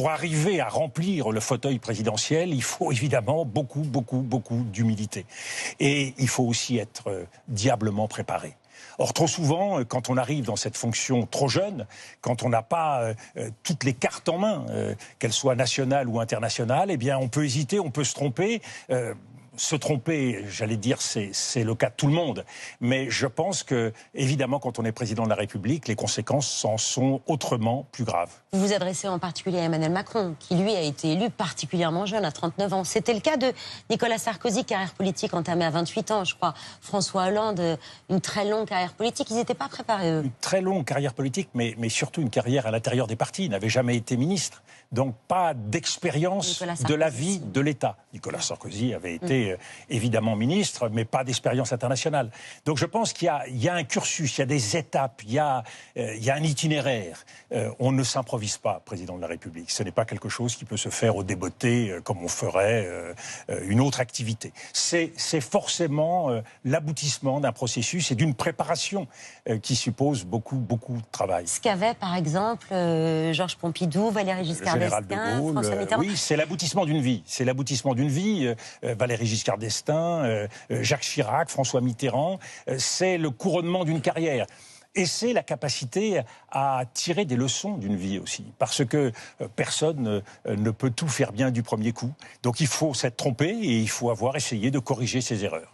pour arriver à remplir le fauteuil présidentiel, il faut évidemment beaucoup d'humilité. Et il faut aussi être diablement préparé. Or, trop souvent, quand on arrive dans cette fonction trop jeune, quand on n'a pas toutes les cartes en main, qu'elles soient nationales ou internationales, eh bien, on peut hésiter, on peut se tromper. Se tromper, j'allais dire, c'est le cas de tout le monde. Mais je pense que, évidemment, quand on est président de la République, les conséquences en sont autrement plus graves. Vous vous adressez en particulier à Emmanuel Macron, qui lui a été élu particulièrement jeune, à 39 ans. C'était le cas de Nicolas Sarkozy, carrière politique entamée à 28 ans, je crois. François Hollande, une très longue carrière politique. Ils n'étaient pas préparés, eux. Une très longue carrière politique, mais surtout une carrière à l'intérieur des partis. Il n'avait jamais été ministre. Donc pas d'expérience de la vie de l'État. Nicolas Sarkozy avait été évidemment ministre, mais pas d'expérience internationale. Donc je pense qu'il y a un cursus, il y a des étapes, il y a un itinéraire. On ne s'improvise pas président de la République. Ce n'est pas quelque chose qui peut se faire au débeauté comme on ferait une autre activité. C'est forcément l'aboutissement d'un processus et d'une préparation qui suppose beaucoup de travail. Ce qu'avait par exemple Georges Pompidou, Valéry Giscard d'Estaing, François Mitterrand. Oui, c'est l'aboutissement d'une vie. C'est l'aboutissement d'une vie. Valéry Giscard d'Estaing, Jacques Chirac, François Mitterrand, c'est le couronnement d'une carrière. Et c'est la capacité à tirer des leçons d'une vie aussi. Parce que personne ne peut tout faire bien du premier coup. Donc il faut s'être trompé et il faut avoir essayé de corriger ses erreurs.